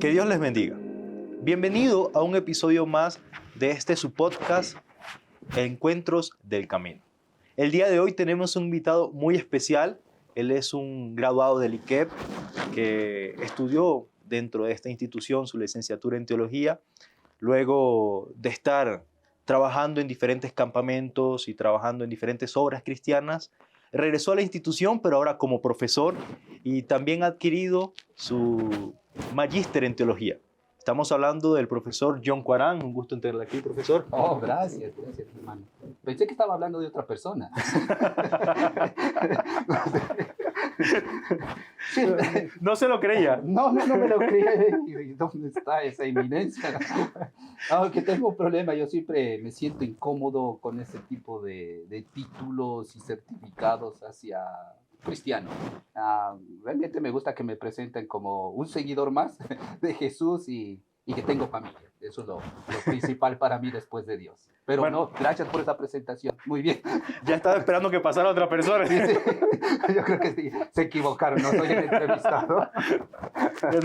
Que Dios les bendiga. Bienvenido a un episodio más de su podcast, Encuentros del Camino. El día de hoy tenemos un invitado muy especial. Él es un graduado del ICEP que estudió dentro de esta institución su licenciatura en teología, luego de estar trabajando en diferentes campamentos y trabajando en diferentes obras cristianas. Regresó a la institución, pero ahora como profesor, y también ha adquirido su magíster en teología. Estamos hablando del profesor John Cuarán. Un gusto en tenerlo aquí, profesor. Oh, gracias, hermano. Pensé que estaba hablando de otra persona. No se lo creía. No me lo creía. ¿Y dónde está esa eminencia? Aunque tengo un problema, yo siempre me siento incómodo con ese tipo de títulos y certificados hacia cristiano. Realmente me gusta que me presenten como un seguidor más de Jesús y que tengo familia. Eso es lo principal para mí después de Dios. Pero bueno, no, gracias por esa presentación. Muy bien. Ya estaba esperando que pasara otra persona. Sí. Yo creo que sí. Se equivocaron, no soy el entrevistado.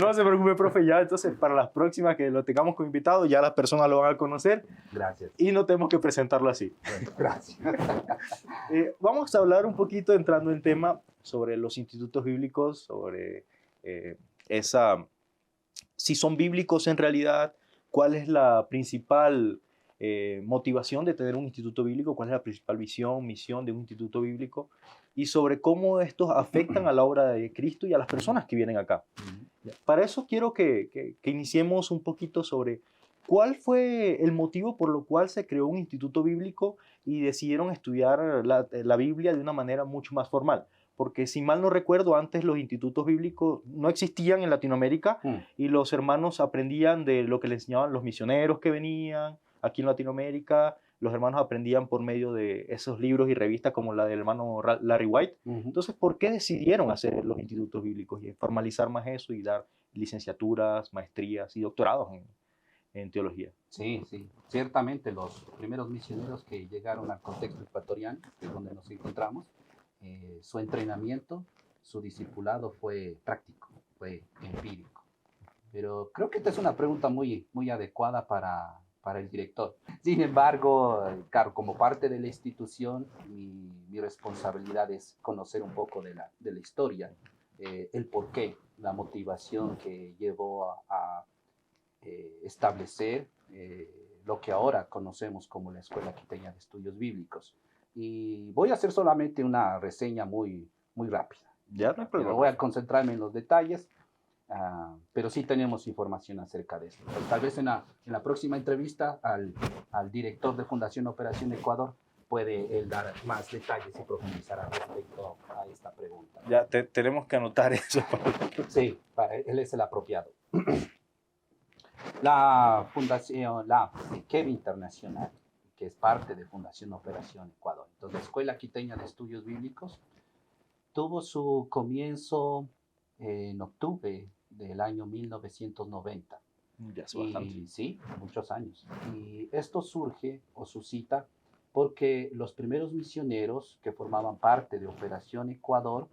No se preocupe, profe. Ya entonces para las próximas que lo tengamos como invitado, ya las personas lo van a conocer. Gracias. Y no tenemos que presentarlo así. Bueno, gracias. Vamos a hablar un poquito, entrando en tema, sobre los institutos bíblicos, sobre si son bíblicos en realidad, cuál es la principal motivación de tener un instituto bíblico, cuál es la principal visión, misión de un instituto bíblico, y sobre cómo estos afectan a la obra de Cristo y a las personas que vienen acá. Para eso quiero que iniciemos un poquito sobre cuál fue el motivo por lo cual se creó un instituto bíblico y decidieron estudiar la Biblia de una manera mucho más formal. Porque si mal no recuerdo, antes los institutos bíblicos no existían en Latinoamérica y los hermanos aprendían de lo que les enseñaban los misioneros que venían aquí en Latinoamérica. Los hermanos aprendían por medio de esos libros y revistas como la del hermano Larry White. Entonces, ¿por qué decidieron hacer los institutos bíblicos y formalizar más eso y dar licenciaturas, maestrías y doctorados en teología? Sí. Ciertamente los primeros misioneros que llegaron al contexto ecuatoriano, que es donde nos encontramos, su entrenamiento, su discipulado fue práctico, fue empírico. Pero creo que esta es una pregunta muy adecuada para el director. Sin embargo, claro, como parte de la institución, mi responsabilidad es conocer un poco de la historia, el porqué, la motivación que llevó a establecer lo que ahora conocemos como la Escuela Quiteña de Estudios Bíblicos. Y voy a hacer solamente una reseña muy rápida. Ya no hay problema. Voy a concentrarme en los detalles, pero sí tenemos información acerca de esto. Tal vez en la próxima entrevista al director de Fundación Operación Ecuador puede él dar más detalles y profundizar respecto a esta pregunta. Ya tenemos que anotar eso. Sí, él es el apropiado. La Fundación, la ICEP Internacional, que es parte de Fundación Operación Ecuador. Entonces, la Escuela Quiteña de Estudios Bíblicos tuvo su comienzo en octubre del año 1990. Ya es bastante. Sí, muchos años. Y esto surge o suscita porque los primeros misioneros que formaban parte de Operación Ecuador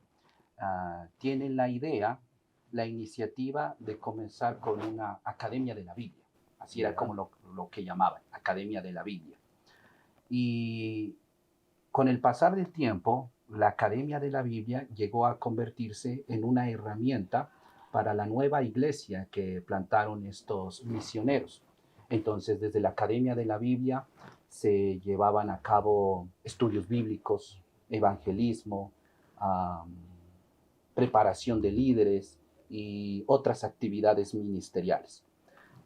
tienen la iniciativa de comenzar con una Academia de la Biblia. Así era como lo que llamaban, Academia de la Biblia. Y con el pasar del tiempo, la Academia de la Biblia llegó a convertirse en una herramienta para la nueva iglesia que plantaron estos misioneros. Entonces, desde la Academia de la Biblia se llevaban a cabo estudios bíblicos, evangelismo, preparación de líderes y otras actividades ministeriales.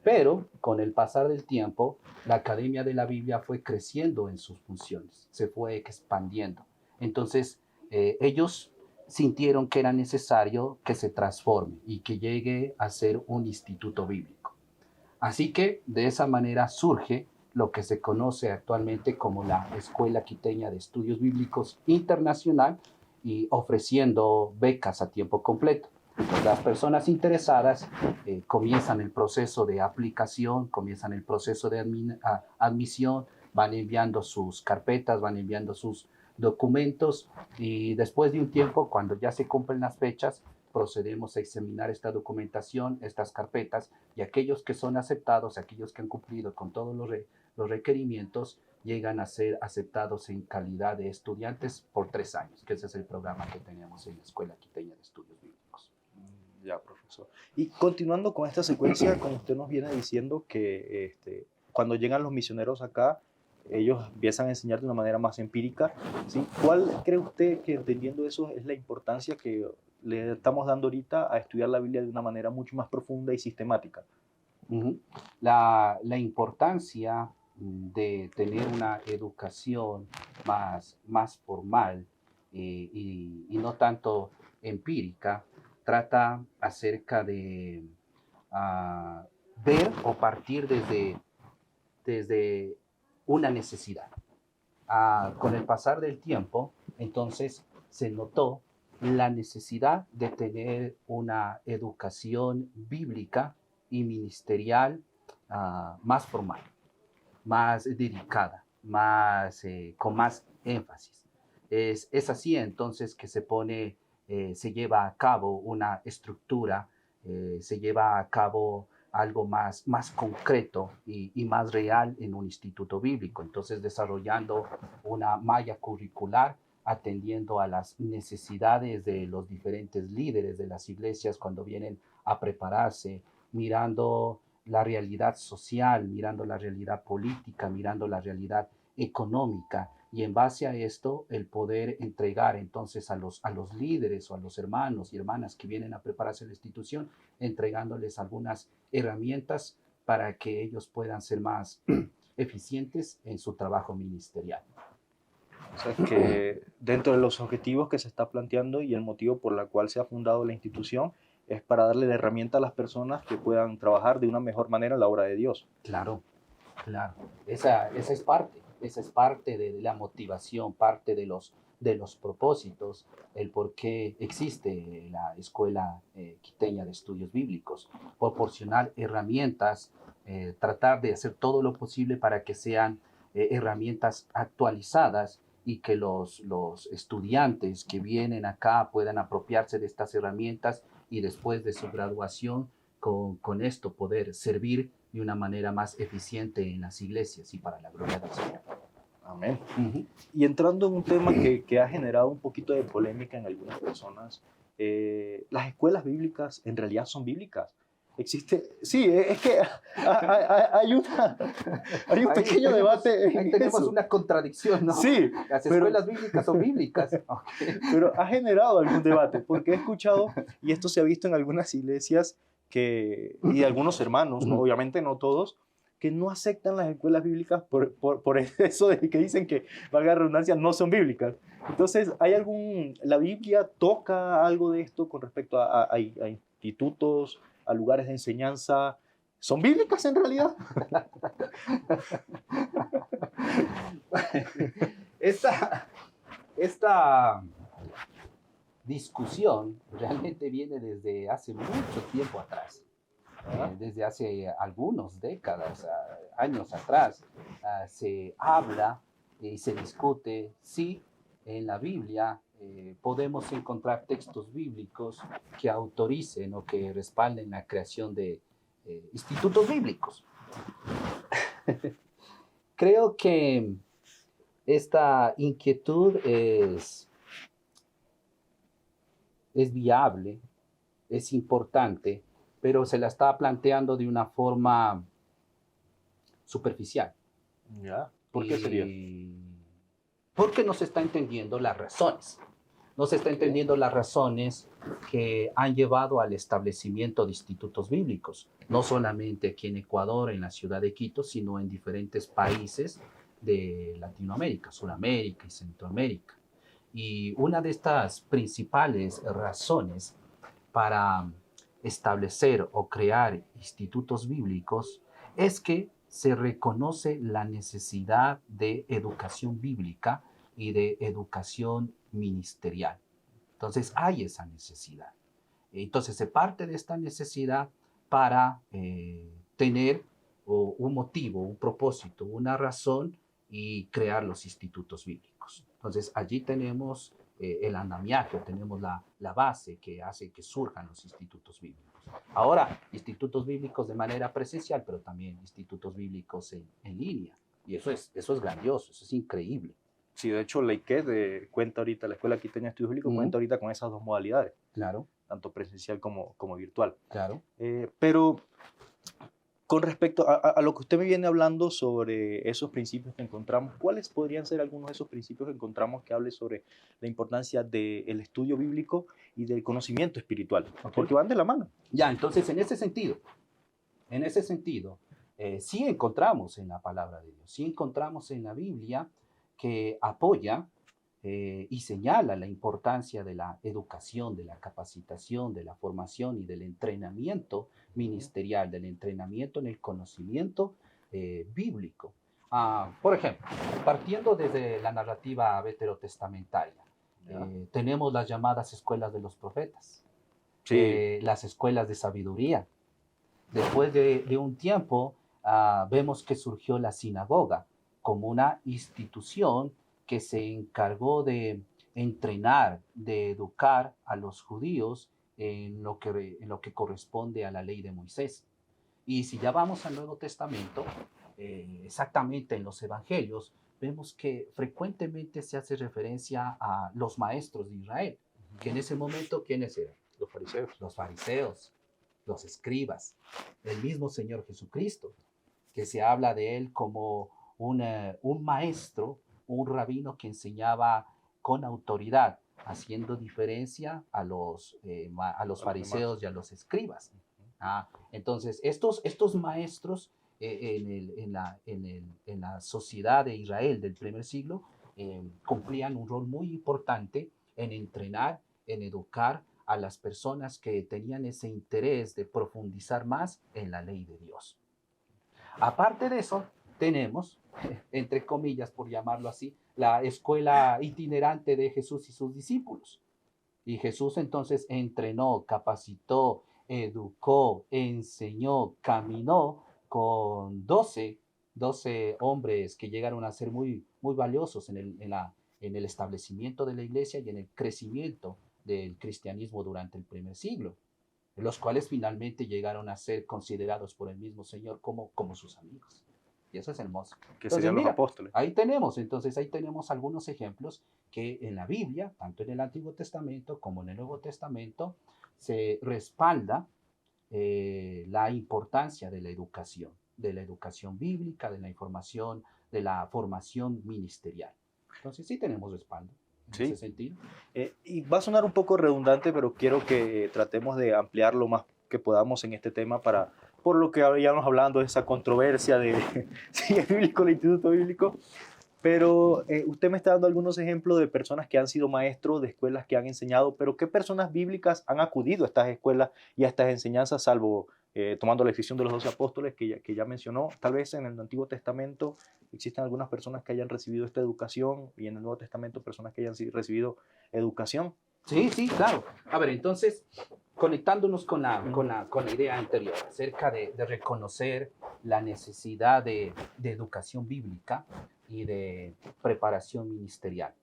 Pero con el pasar del tiempo, la Academia de la Biblia fue creciendo en sus funciones, se fue expandiendo. Entonces, ellos sintieron que era necesario que se transforme y que llegue a ser un instituto bíblico. Así que de esa manera surge lo que se conoce actualmente como la Escuela Quiteña de Estudios Bíblicos Internacional y ofreciendo becas a tiempo completo. Las personas interesadas comienzan el proceso de aplicación, comienzan el proceso de admisión, van enviando sus carpetas, van enviando sus documentos y después de un tiempo, cuando ya se cumplen las fechas, procedemos a examinar esta documentación, estas carpetas, y aquellos que son aceptados, aquellos que han cumplido con todos los requerimientos, llegan a ser aceptados en calidad de estudiantes por 3 años, que ese es el programa que tenemos en la Escuela Quiteña de Estudios Bíblicos. Ya, profesor. Y continuando con esta secuencia, como usted nos viene diciendo que cuando llegan los misioneros acá, ellos empiezan a enseñar de una manera más empírica, ¿sí? ¿Cuál cree usted que, entendiendo eso, es la importancia que le estamos dando ahorita a estudiar la Biblia de una manera mucho más profunda y sistemática? La importancia de tener una educación más formal y no tanto empírica trata acerca de ver o partir desde una necesidad. Con el pasar del tiempo, entonces se notó la necesidad de tener una educación bíblica y ministerial más formal, más dedicada, con más énfasis. Es así entonces que se lleva a cabo una estructura, se lleva a cabo algo más concreto y más real en un instituto bíblico. Entonces, desarrollando una malla curricular, atendiendo a las necesidades de los diferentes líderes de las iglesias cuando vienen a prepararse, mirando la realidad social, mirando la realidad política, mirando la realidad económica, y en base a esto el poder entregar entonces a los líderes o a los hermanos y hermanas que vienen a prepararse la institución, entregándoles algunas herramientas para que ellos puedan ser más eficientes en su trabajo ministerial. O sea, que dentro de los objetivos que se está planteando y el motivo por el cual se ha fundado la institución es para darle la herramienta a las personas que puedan trabajar de una mejor manera en la obra de Dios. Claro, claro. Esa es parte de la motivación, parte de los propósitos, el por qué existe la Escuela Quiteña de Estudios Bíblicos. Proporcionar herramientas, tratar de hacer todo lo posible para que sean herramientas actualizadas y que los estudiantes que vienen acá puedan apropiarse de estas herramientas y después de su graduación con esto poder servir de una manera más eficiente en las iglesias y para la gloria del Señor. Amén. Y entrando en un tema que ha generado un poquito de polémica en algunas personas, las escuelas bíblicas en realidad son bíblicas. Existe, sí, es que hay un pequeño debate. Ahí tenemos una contradicción, ¿no? Sí. Las escuelas bíblicas son bíblicas. Okay. Pero ha generado algún debate, porque he escuchado, y esto se ha visto en algunas iglesias, y algunos hermanos, ¿no? Obviamente no todos, que no aceptan las escuelas bíblicas por eso de que dicen que, valga la redundancia, no son bíblicas. Entonces, ¿la Biblia toca algo de esto con respecto a institutos, a lugares de enseñanza? ¿Son bíblicas en realidad? Esta discusión realmente viene desde hace mucho tiempo atrás. Desde hace algunas décadas, años atrás, se habla y se discute si en la Biblia podemos encontrar textos bíblicos que autoricen o que respalden la creación de institutos bíblicos. Creo que esta inquietud es viable, es importante, pero se la está planteando de una forma superficial. ¿Ya? ¿Por qué sería? Porque no se está entendiendo las razones. No se está entendiendo las razones que han llevado al establecimiento de institutos bíblicos, no solamente aquí en Ecuador, en la ciudad de Quito, sino en diferentes países de Latinoamérica, Sudamérica y Centroamérica. Y una de estas principales razones para establecer o crear institutos bíblicos es que se reconoce la necesidad de educación bíblica y de educación ministerial. Entonces hay esa necesidad. Entonces se parte de esta necesidad para tener un motivo, un propósito, una razón y crear los institutos bíblicos. Entonces allí tenemos el andamiaje, tenemos la base que hace que surjan los institutos bíblicos. Ahora, institutos bíblicos de manera presencial, pero también institutos bíblicos en línea. Y eso es grandioso, eso es increíble. Sí, de hecho, la IQED cuenta ahorita, la Escuela Quiteña de Estudios Bíblicos cuenta ahorita con esas dos modalidades, Claro, tanto presencial como virtual. claro. Pero con respecto a lo que usted me viene hablando sobre esos principios que encontramos, ¿cuáles podrían ser algunos de esos principios que encontramos que hable sobre la importancia del estudio bíblico y del conocimiento espiritual? Okay. Porque van de la mano. Ya, entonces en ese sentido, sí encontramos en la palabra de Dios, sí encontramos en la Biblia que apoya y señala la importancia de la educación, de la capacitación, de la formación y del entrenamiento ministerial, del entrenamiento en el conocimiento bíblico. Por ejemplo, partiendo desde la narrativa veterotestamentaria, tenemos las llamadas escuelas de los profetas, Sí. las escuelas de sabiduría. Después de un tiempo, vemos que surgió la sinagoga como una institución que se encargó de entrenar, de educar a los judíos en lo que corresponde a la ley de Moisés. Y si ya vamos al Nuevo Testamento, exactamente en los Evangelios, vemos que frecuentemente se hace referencia a los maestros de Israel, que en ese momento, ¿quiénes eran? Los fariseos. Los fariseos, los escribas, el mismo Señor Jesucristo, que se habla de él como un maestro, un rabino que enseñaba con autoridad, haciendo diferencia a los fariseos y a los escribas. Entonces, estos maestros en la sociedad de Israel del primer siglo cumplían un rol muy importante en entrenar, en educar a las personas que tenían ese interés de profundizar más en la ley de Dios. Aparte de eso, tenemos, entre comillas, por llamarlo así, la escuela itinerante de Jesús y sus discípulos. Y Jesús entonces entrenó, capacitó, educó, enseñó, caminó con 12 hombres que llegaron a ser muy, muy valiosos en el establecimiento de la iglesia y en el crecimiento del cristianismo durante el primer siglo, los cuales finalmente llegaron a ser considerados por el mismo Señor como sus amigos. Y eso es hermoso. Que serían los apóstoles. Ahí tenemos algunos ejemplos que en la Biblia, tanto en el Antiguo Testamento como en el Nuevo Testamento, se respalda la importancia de la educación bíblica, de la información, de la formación ministerial. Entonces sí tenemos respaldo en ese sentido. Y va a sonar un poco redundante, pero quiero que tratemos de ampliar lo más que podamos en este tema por lo que habíamos hablando de esa controversia de si es bíblico el instituto bíblico. Pero usted me está dando algunos ejemplos de personas que han sido maestros, de escuelas que han enseñado, pero ¿qué personas bíblicas han acudido a estas escuelas y a estas enseñanzas, salvo tomando la decisión de los 12 apóstoles que ya mencionó? Tal vez en el Antiguo Testamento existen algunas personas que hayan recibido esta educación y en el Nuevo Testamento personas que hayan recibido educación. Sí, claro. A ver, entonces, conectándonos con la idea anterior acerca de reconocer la necesidad de educación bíblica y de preparación ministerial.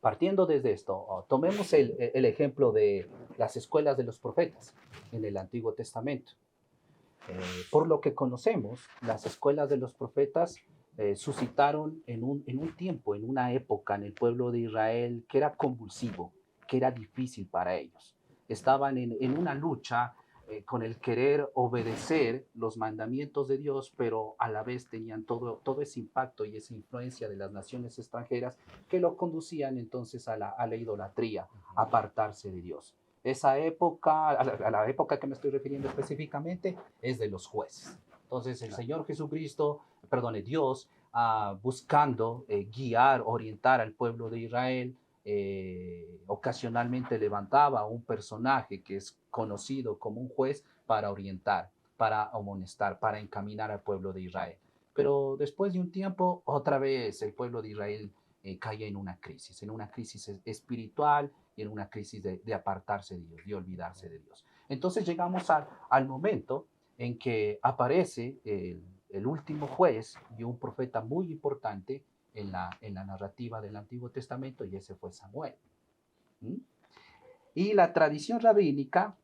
Partiendo desde esto, tomemos el ejemplo de las escuelas de los profetas en el Antiguo Testamento. Por lo que conocemos, las escuelas de los profetas suscitaron en un tiempo, en una época en el pueblo de Israel que era convulsivo, que era difícil para ellos. Estaban en una lucha con el querer obedecer los mandamientos de Dios, pero a la vez tenían todo ese impacto y esa influencia de las naciones extranjeras que lo conducían entonces a la idolatría, a apartarse de Dios. Esa época, a la época que me estoy refiriendo específicamente, es de los jueces. Entonces el Señor Jesucristo, Dios, buscando guiar, orientar al pueblo de Israel, ocasionalmente levantaba a un personaje que es conocido como un juez para orientar, para amonestar, para encaminar al pueblo de Israel. Pero después de un tiempo, otra vez el pueblo de Israel cae en una crisis espiritual y en una crisis de apartarse de Dios, de olvidarse de Dios. Entonces llegamos al momento en que aparece el último juez y un profeta muy importante en la narrativa del Antiguo Testamento, y ese fue Samuel. ¿Mm? Y la tradición rabínica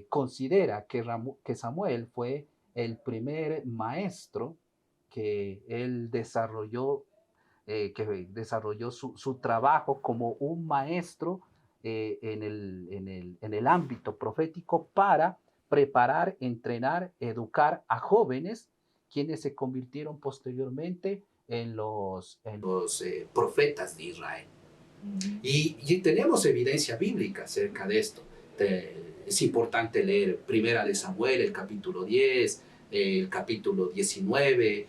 considera que Samuel fue el primer maestro que desarrolló su trabajo como un maestro en el ámbito profético para preparar, entrenar, educar a jóvenes quienes se convirtieron posteriormente en los profetas de Israel. Y tenemos evidencia bíblica acerca de esto. Es importante leer Primera de Samuel, el capítulo 10, el capítulo 19,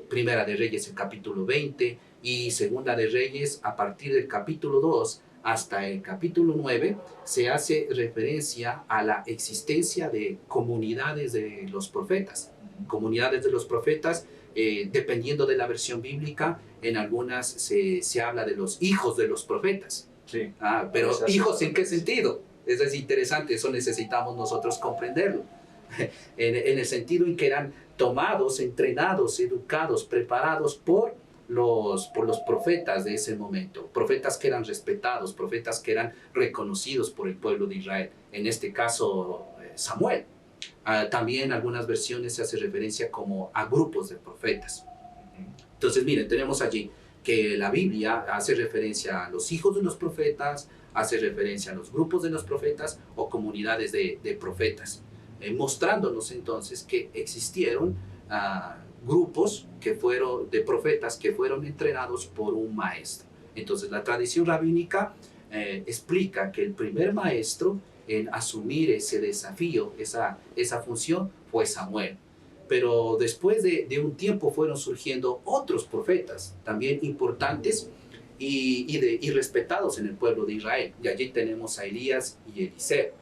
Primera de Reyes, el capítulo 20, y Segunda de Reyes, a partir del capítulo 2 hasta el capítulo 9, se hace referencia a la existencia de comunidades de los profetas. Comunidades de los profetas, dependiendo de la versión bíblica, en algunas se habla de los hijos de los profetas. Sí. Pero hijos, ¿en qué sentido? Eso es interesante, eso necesitamos nosotros comprenderlo. En el sentido en que eran tomados, entrenados, educados, preparados por los profetas de ese momento, profetas que eran respetados, profetas que eran reconocidos por el pueblo de Israel, en este caso Samuel. También en algunas versiones se hace referencia como a grupos de profetas. Entonces, miren, tenemos allí que la Biblia hace referencia a los hijos de los profetas, hace referencia a los grupos de los profetas o comunidades de profetas, mostrándonos entonces que existieron grupos de profetas que fueron entrenados por un maestro. Entonces, la tradición rabínica explica que el primer maestro en asumir ese desafío, esa función, fue Samuel. Pero después de un tiempo fueron surgiendo otros profetas, también importantes y respetados en el pueblo de Israel. Y allí tenemos a Elías y Eliseo.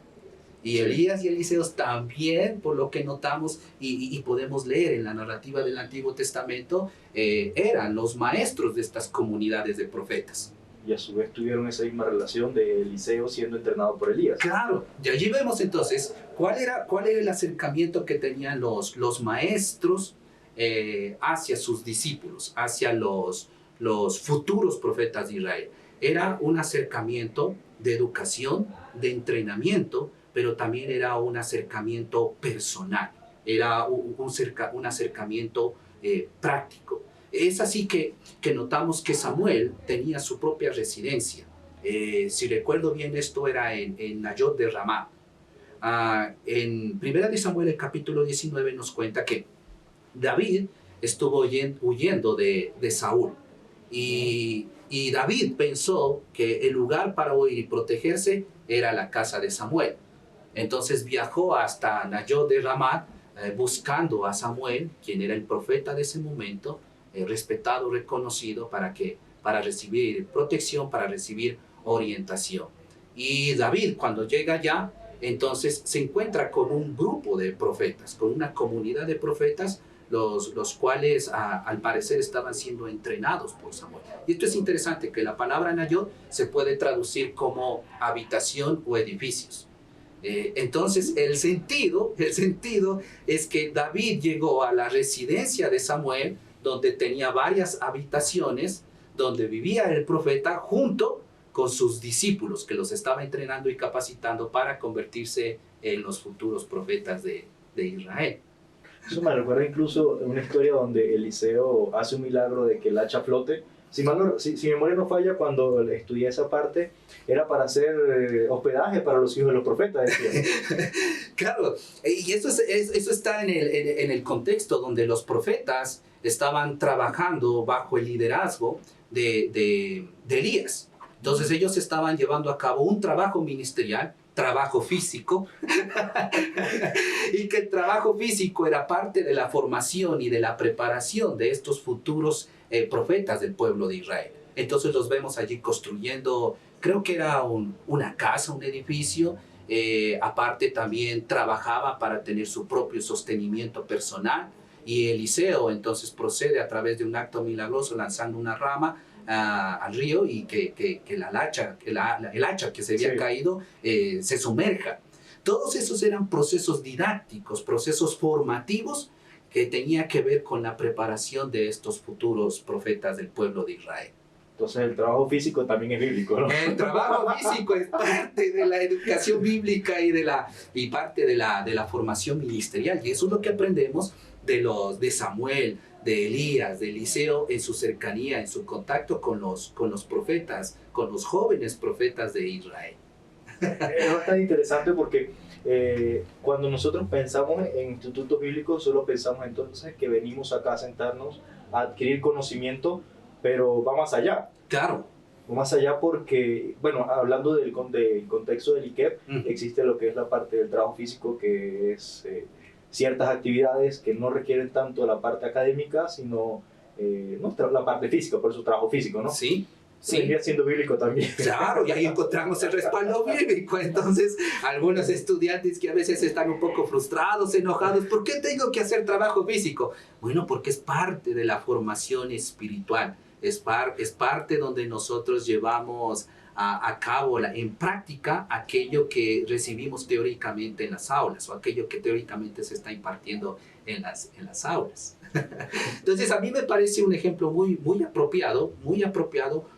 Y Elías y Eliseo también, por lo que notamos y podemos leer en la narrativa del Antiguo Testamento, eran los maestros de estas comunidades de profetas. Y a su vez tuvieron esa misma relación de Eliseo siendo entrenado por Elías. Claro, y allí vemos entonces cuál era el acercamiento que tenían los maestros hacia sus discípulos, hacia los futuros profetas de Israel. Era un acercamiento de educación, de entrenamiento, pero también era un acercamiento personal, era un acercamiento práctico. Es así que notamos que Samuel tenía su propia residencia. Si recuerdo bien, esto era en Nayot de Ramá. En 1 de Samuel, el capítulo 19, nos cuenta que David estuvo huyendo de Saúl. Y David pensó que el lugar para huir y protegerse era la casa de Samuel. Entonces viajó hasta Nayot de Ramá buscando a Samuel, quien era el profeta de ese momento, respetado, reconocido para recibir protección, para recibir orientación. Y David, cuando llega allá, entonces se encuentra con un grupo de profetas, con una comunidad de profetas, los cuales al parecer estaban siendo entrenados por Samuel. Y esto es interesante, que la palabra Nayot se puede traducir como habitación o edificios. Entonces el sentido es que David llegó a la residencia de Samuel, donde tenía varias habitaciones, donde vivía el profeta junto con sus discípulos, que los estaba entrenando y capacitando para convertirse en los futuros profetas de Israel. Eso me recuerda incluso una historia donde Eliseo hace un milagro de que el hacha flote. Si mi memoria no falla, cuando estudié esa parte, era para hacer hospedaje para los hijos de los profetas. Claro, y eso está en el contexto donde los profetas estaban trabajando bajo el liderazgo de Elías. Entonces ellos estaban llevando a cabo un trabajo ministerial, trabajo físico, y que el trabajo físico era parte de la formación y de la preparación de estos futuros profetas del pueblo de Israel. Entonces los vemos allí construyendo, creo que era una casa, un edificio. Aparte también trabajaba para tener su propio sostenimiento personal. Y Eliseo entonces procede a través de un acto milagroso lanzando una rama al río y que el hacha que se había caído se sumerja. Todos esos eran procesos didácticos, procesos formativos que tenía que ver con la preparación de estos futuros profetas del pueblo de Israel. Entonces el trabajo físico también es bíblico, ¿no? El trabajo físico es parte de la educación bíblica y parte de la formación ministerial. Y eso es lo que aprendemos de Samuel, de Elías, de Eliseo, en su cercanía, en su contacto con los profetas, con los jóvenes profetas de Israel. Es bastante interesante porque cuando nosotros pensamos en institutos bíblicos, solo pensamos entonces que venimos acá a sentarnos a adquirir conocimiento, pero va más allá. Claro. Va más allá porque, bueno, hablando del contexto del ICEP, existe lo que es la parte del trabajo físico, que es ciertas actividades que no requieren tanto la parte académica, sino la parte física, por eso trabajo físico, ¿no? Sí. Sí. Seguiría siendo bíblico también. Claro, y ahí encontramos el respaldo bíblico. Entonces, algunos estudiantes que a veces están un poco frustrados, enojados, ¿por qué tengo que hacer trabajo físico? Bueno, porque es parte de la formación espiritual, es parte donde nosotros llevamos a cabo en práctica aquello que recibimos teóricamente en las aulas o aquello que teóricamente se está impartiendo en las aulas. Entonces, a mí me parece un ejemplo muy apropiado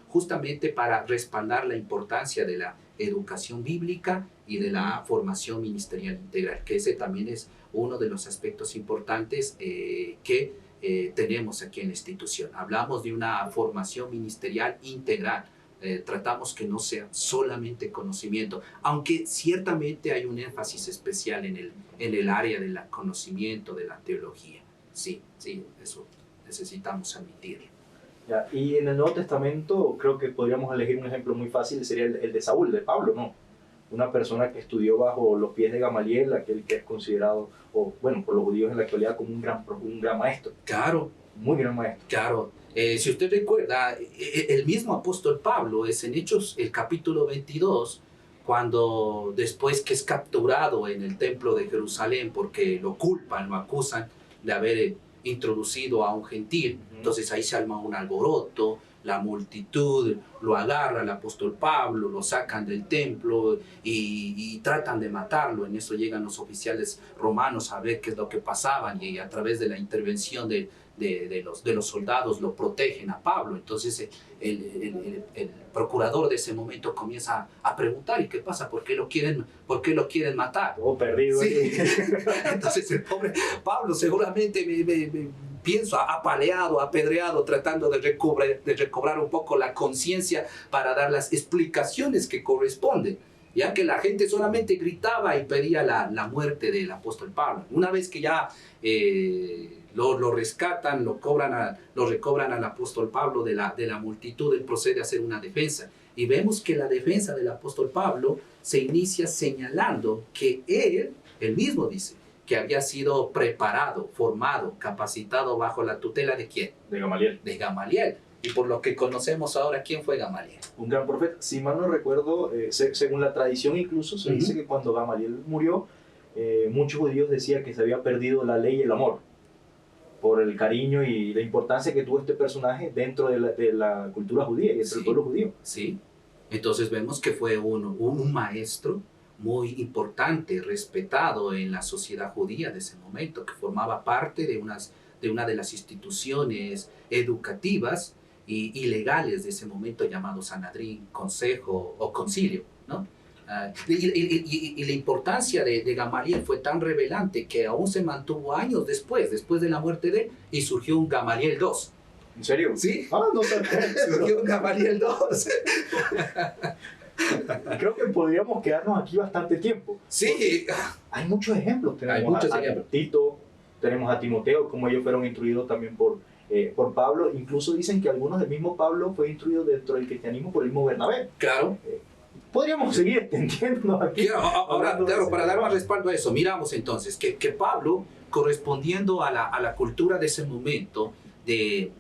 justamente para respaldar la importancia de la educación bíblica y de la formación ministerial integral, que ese también es uno de los aspectos importantes que tenemos aquí en la institución. Hablamos de una formación ministerial integral. Tratamos que no sea solamente conocimiento, aunque ciertamente hay un énfasis especial en el área del conocimiento, de la teología. Sí, eso necesitamos admitirlo. Ya, y en el Nuevo Testamento creo que podríamos elegir un ejemplo muy fácil, sería el de Saúl, de Pablo, ¿no? Una persona que estudió bajo los pies de Gamaliel, aquel que es considerado, por los judíos en la actualidad, como un gran maestro. Claro. Muy gran maestro. Claro. Si usted recuerda, el mismo apóstol Pablo es en Hechos, el capítulo 22, cuando después que es capturado en el templo de Jerusalén porque lo culpan, lo acusan de haber introducido a un gentil, entonces ahí se arma un alboroto, la multitud lo agarra al apóstol Pablo, lo sacan del templo y tratan de matarlo. En eso llegan los oficiales romanos a ver qué es lo que pasaba y a través de la intervención de los soldados lo protegen a Pablo. Entonces el procurador de ese momento comienza a preguntar: ¿y qué pasa? ¿Por qué lo quieren matar? Oh, perdido. Sí. Entonces el pobre Pablo seguramente pienso, apaleado, apedreado, tratando de recobrar un poco la conciencia para dar las explicaciones que corresponden, ya que la gente solamente gritaba y pedía la muerte del apóstol Pablo. Una vez que ya lo rescatan, lo recobran al apóstol Pablo de la multitud, él procede a hacer una defensa. Y vemos que la defensa del apóstol Pablo se inicia señalando que él mismo dice que había sido preparado, formado, capacitado bajo la tutela ¿de quién? De Gamaliel. De Gamaliel. Y por lo que conocemos ahora, ¿quién fue Gamaliel? Un gran profeta. Si mal no recuerdo, según la tradición incluso, se dice que cuando Gamaliel murió, muchos judíos decían que se había perdido la ley y el amor por el cariño y la importancia que tuvo este personaje dentro de la cultura judía y entre el pueblo judío. Sí. Entonces vemos que fue un maestro muy importante, respetado en la sociedad judía de ese momento, que formaba parte de una de las instituciones educativas y legales de ese momento, llamados Sanedrín, consejo o concilio, ¿no? Y la importancia de Gamaliel fue tan revelante que aún se mantuvo años después de la muerte de él, y surgió un Gamaliel II. ¿En serio? Sí. No sé. Surgió un Gamaliel II. Creo que podríamos quedarnos aquí bastante tiempo. Sí. Hay muchos ejemplos. Hay muchos ejemplos. Tito, tenemos a Timoteo, como ellos fueron instruidos también por Pablo. Incluso dicen que algunos del mismo Pablo fue instruido dentro del cristianismo por el mismo Bernabé. Claro. Podríamos seguir extendiéndonos aquí. Ahora, claro, para dar más respaldo a eso, miramos entonces que Pablo, correspondiendo a la cultura de ese momento, de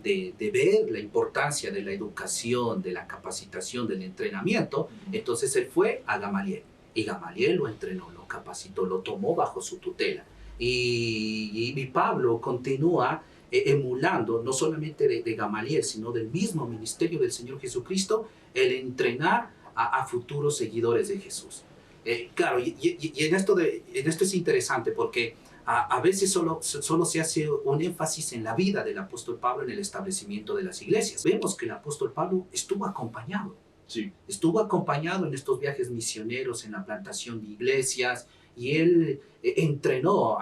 ver la importancia de la educación, de la capacitación, del entrenamiento, entonces él fue a Gamaliel. Y Gamaliel lo entrenó, lo capacitó, lo tomó bajo su tutela. Y Pablo continúa emulando, no solamente de Gamaliel, sino del mismo ministerio del Señor Jesucristo, el entrenar a futuros seguidores de Jesús. Claro, y en esto es interesante porque a veces solo se hace un énfasis en la vida del apóstol Pablo en el establecimiento de las iglesias. Vemos que el apóstol Pablo estuvo acompañado. Sí. Estuvo acompañado en estos viajes misioneros, en la plantación de iglesias, y él entrenó,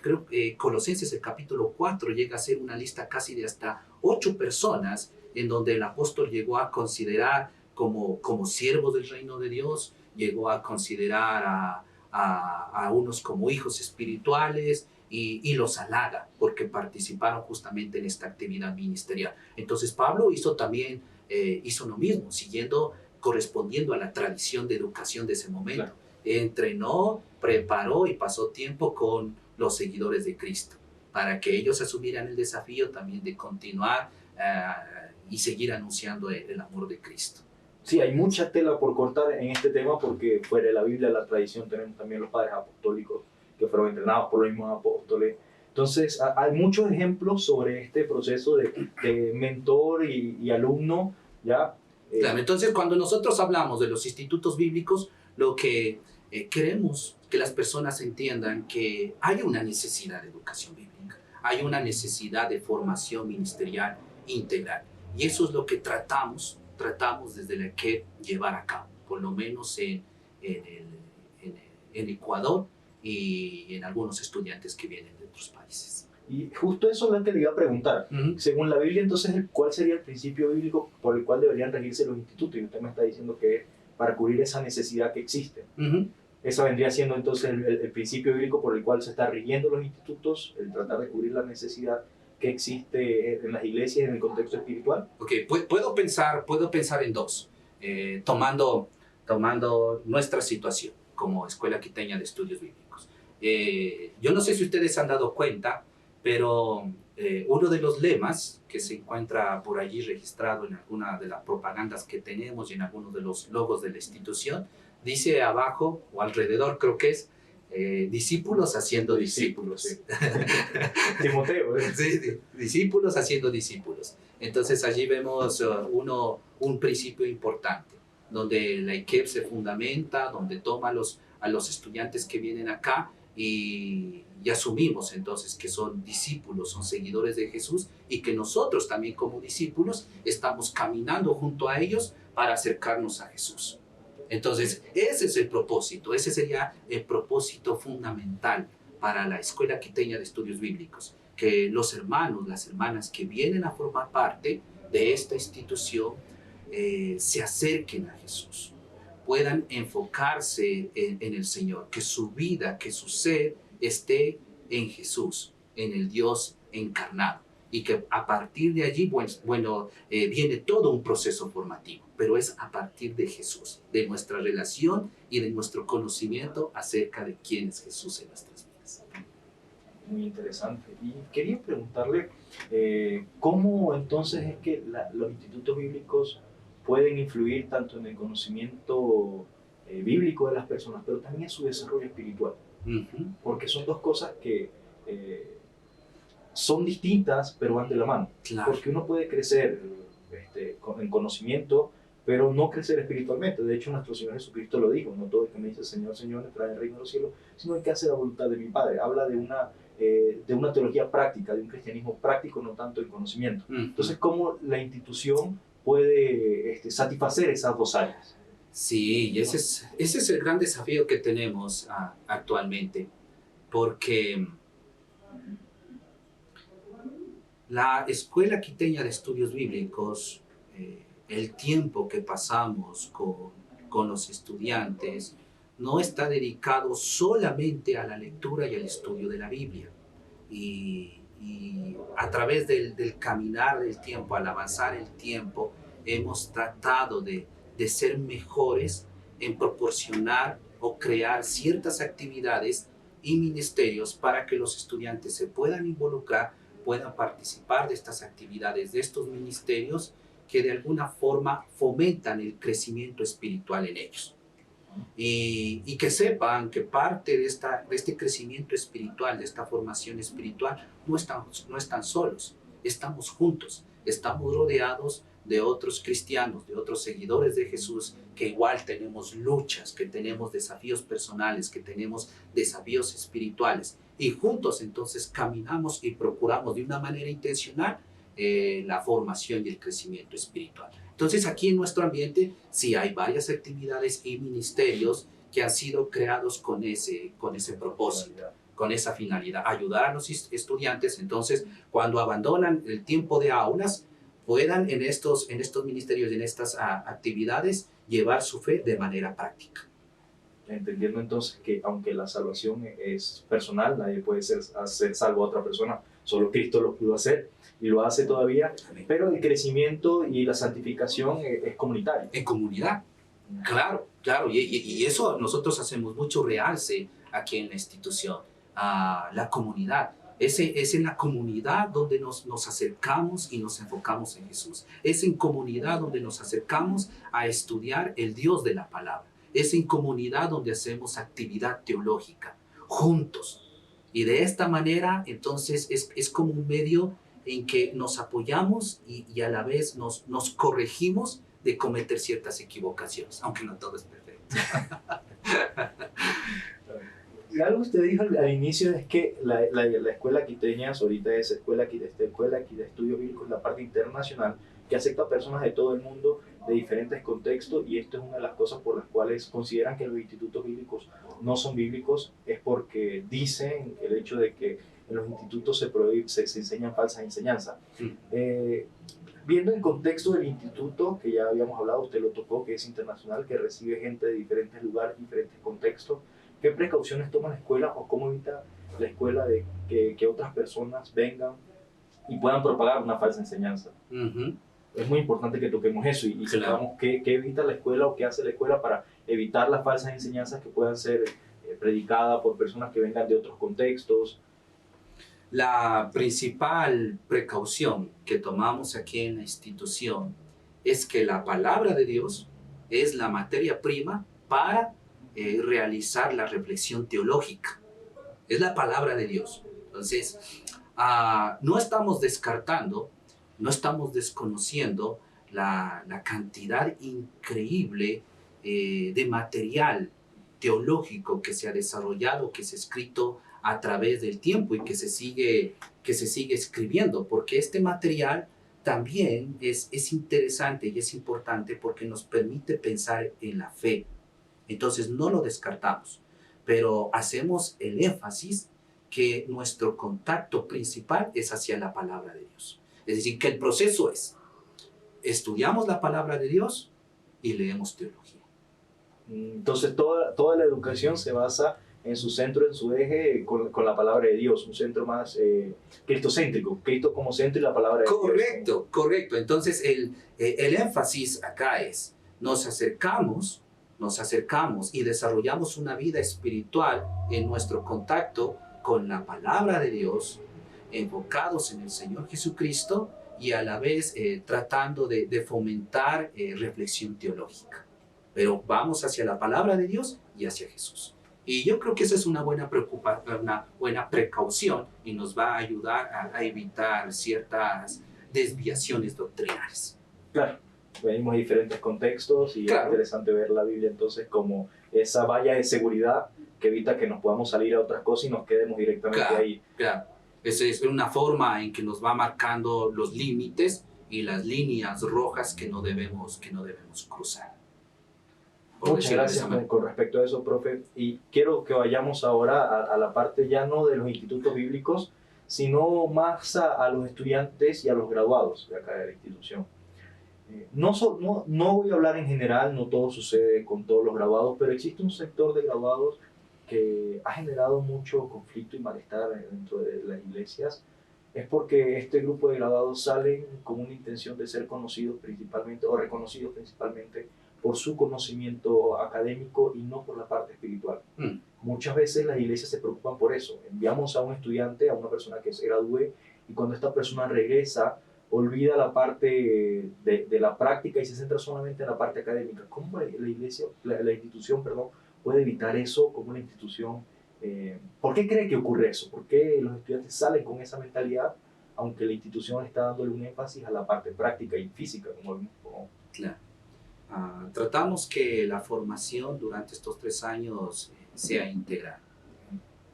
creo que Colosenses el capítulo 4 llega a ser una lista casi de hasta 8 personas en donde el apóstol llegó a considerar como siervos del reino de Dios, llegó a considerar a unos como hijos espirituales y los halaga porque participaron justamente en esta actividad ministerial. Entonces Pablo hizo también, hizo lo mismo, correspondiendo a la tradición de educación de ese momento. Claro. Entrenó, preparó y pasó tiempo con los seguidores de Cristo para que ellos asumieran el desafío también de continuar y seguir anunciando el amor de Cristo. Sí, hay mucha tela por cortar en este tema porque fuera de la Biblia, la tradición, tenemos también los padres apostólicos que fueron entrenados por los mismos apóstoles. Entonces, hay muchos ejemplos sobre este proceso de mentor y alumno, ¿ya? Claro, entonces cuando nosotros hablamos de los institutos bíblicos, lo que queremos que las personas entiendan que hay una necesidad de educación bíblica, hay una necesidad de formación ministerial integral. Y eso es lo que tratamos desde la que llevar a cabo, por lo menos en Ecuador y en algunos estudiantes que vienen de otros países. Y justo eso es lo que le iba a preguntar. Según la Biblia, entonces, ¿cuál sería el principio bíblico por el cual deberían regirse los institutos? Y usted me está diciendo que es para cubrir esa necesidad que existe. Esa vendría siendo entonces el principio bíblico por el cual se está rigiendo los institutos, el tratar de cubrir la necesidad que existe en las iglesias en el contexto espiritual. Ok, puedo pensar en dos, tomando nuestra situación como Escuela Quiteña de Estudios Bíblicos. Yo no sé si ustedes han dado cuenta, pero uno de los lemas que se encuentra por allí registrado en alguna de las propagandas que tenemos y en algunos de los logos de la institución, dice abajo o alrededor, creo que es, discípulos haciendo discípulos. Sí. Timoteo. Sí, discípulos haciendo discípulos. Entonces allí vemos un principio importante, donde la IKEP se fundamenta, donde toma a los estudiantes que vienen acá y asumimos entonces que son discípulos, son seguidores de Jesús y que nosotros también como discípulos estamos caminando junto a ellos para acercarnos a Jesús. Entonces, ese es el propósito, ese sería el propósito fundamental para la Escuela Quiteña de Estudios Bíblicos, que los hermanos, las hermanas que vienen a formar parte de esta institución se acerquen a Jesús, puedan enfocarse en el Señor, que su vida, que su ser esté en Jesús, en el Dios encarnado. Y que a partir de allí, viene todo un proceso formativo, pero es a partir de Jesús, de nuestra relación y de nuestro conocimiento acerca de quién es Jesús en nuestras vidas. Muy interesante. Y quería preguntarle, ¿cómo entonces es que los institutos bíblicos pueden influir tanto en el conocimiento bíblico de las personas, pero también en su desarrollo espiritual? Porque son dos cosas que son distintas, pero van de la mano. Claro. Porque uno puede crecer en conocimiento, pero no crecer espiritualmente. De hecho, nuestro Señor Jesucristo lo dijo: no todo el que me dice Señor, Señor entrará en el reino de los cielos, sino el que hace la voluntad de mi Padre. Habla de una teología práctica, de un cristianismo práctico, no tanto el conocimiento. Entonces, ¿cómo la institución puede satisfacer esas dos áreas? Sí, y ese es el gran desafío que tenemos actualmente, porque la Escuela Quiteña de Estudios Bíblicos, el tiempo que pasamos con los estudiantes, no está dedicado solamente a la lectura y al estudio de la Biblia. Y a través del caminar del tiempo, al avanzar el tiempo, hemos tratado de ser mejores en proporcionar o crear ciertas actividades y ministerios para que los estudiantes se puedan involucrar, puedan participar de estas actividades, de estos ministerios que de alguna forma fomentan el crecimiento espiritual en ellos. Y que sepan que parte de este crecimiento espiritual, de esta formación espiritual, no están solos, estamos juntos, estamos rodeados de otros cristianos, de otros seguidores de Jesús, que igual tenemos luchas, que tenemos desafíos personales, que tenemos desafíos espirituales, y juntos entonces caminamos y procuramos de una manera intencional la formación y el crecimiento espiritual. Entonces aquí en nuestro ambiente sí hay varias actividades y ministerios que han sido creados con ese propósito, con esa finalidad, ayudar a los estudiantes entonces cuando abandonan el tiempo de aulas puedan en estos ministerios, en estas actividades llevar su fe de manera práctica. Entendiendo entonces que aunque la salvación es personal, nadie puede ser salvo a otra persona, solo Cristo lo pudo hacer y lo hace todavía, pero el crecimiento y la santificación es comunitario. En comunidad, claro, claro, y eso nosotros hacemos mucho realce aquí en la institución, la comunidad. Es en la comunidad donde nos acercamos y nos enfocamos en Jesús. Es en comunidad donde nos acercamos a estudiar el Dios de la palabra. Es en comunidad donde hacemos actividad teológica, juntos. Y de esta manera, entonces, es como un medio en que nos apoyamos y a la vez nos corregimos de cometer ciertas equivocaciones, aunque no todo es perfecto. Algo usted dijo al inicio es que la escuela quiteña, ahorita es escuela aquí de estudios bíblicos, la parte internacional, que acepta personas de todo el mundo, de diferentes contextos, y esto es una de las cosas por las cuales consideran que los institutos bíblicos no son bíblicos, es porque dicen el hecho de que en los institutos se enseñan falsas enseñanzas. Viendo el contexto del instituto, que ya habíamos hablado, usted lo tocó, que es internacional, que recibe gente de diferentes lugares, diferentes contextos, ¿qué precauciones toma la escuela o cómo evita la escuela de que otras personas vengan y puedan propagar una falsa enseñanza? Es muy importante que toquemos eso y sepamos qué evita la escuela o qué hace la escuela para evitar las falsas enseñanzas que puedan ser predicadas por personas que vengan de otros contextos. La principal precaución que tomamos aquí en la institución es que la palabra de Dios es la materia prima para realizar la reflexión teológica. Es la palabra de Dios. Entonces, no estamos descartando, no estamos desconociendo la cantidad increíble de material teológico que se ha desarrollado, que se ha escrito a través del tiempo y que se sigue escribiendo, porque este material también es interesante y es importante porque nos permite pensar en la fe. Entonces no lo descartamos, pero hacemos el énfasis que nuestro contacto principal es hacia la palabra de Dios. Es decir, que el proceso es, estudiamos la palabra de Dios y leemos teología. Entonces toda la educación se basa en su centro, en su eje, con la palabra de Dios, un centro más cristocéntrico, Cristo como centro y la palabra de Dios. Correcto. Entonces el énfasis acá es, nos acercamos y desarrollamos una vida espiritual en nuestro contacto con la palabra de Dios, enfocados en el Señor Jesucristo y a la vez tratando de fomentar reflexión teológica. Pero vamos hacia la palabra de Dios y hacia Jesús. Y yo creo que esa es una buena precaución y nos va a ayudar a evitar ciertas desviaciones doctrinales. Claro, venimos de diferentes contextos y claro. Es interesante ver la Biblia entonces como esa valla de seguridad que evita que nos podamos salir a otras cosas y nos quedemos directamente ahí. Claro, esa es una forma en que nos va marcando los límites y las líneas rojas que no debemos cruzar. Muchas gracias con respecto a eso, profe. Y quiero que vayamos ahora a la parte ya no de los institutos bíblicos, sino más a los estudiantes y a los graduados de acá de la institución. No voy a hablar en general, no todo sucede con todos los graduados, pero existe un sector de graduados que ha generado mucho conflicto y malestar dentro de las iglesias. Es porque este grupo de graduados salen con una intención de ser conocidos principalmente o reconocidos principalmente por su conocimiento académico y no por la parte espiritual. Muchas veces las iglesias se preocupan por eso. Enviamos a un estudiante, a una persona que se gradúe, y cuando esta persona regresa, olvida la parte de la práctica y se centra solamente en la parte académica. ¿Cómo la institución puede evitar eso como una institución? ¿Por qué cree que ocurre eso? ¿Por qué los estudiantes salen con esa mentalidad, aunque la institución está dándole un énfasis a la parte práctica y física? Claro. Tratamos que la formación durante estos 3 años sea integral.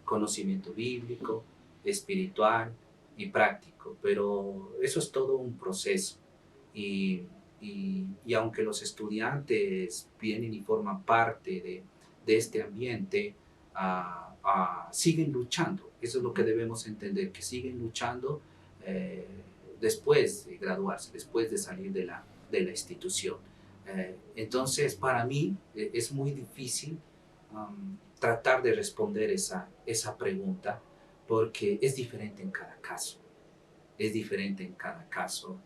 conocimiento bíblico, espiritual y práctico, pero eso es todo un proceso. Y, y aunque los estudiantes vienen y forman parte de este ambiente, siguen luchando. Eso es lo que debemos entender, que siguen luchando eh, después de graduarse, después de salir de la institución. Entonces, para mí es muy difícil tratar de responder esa pregunta porque es diferente en cada caso. Es diferente en cada caso.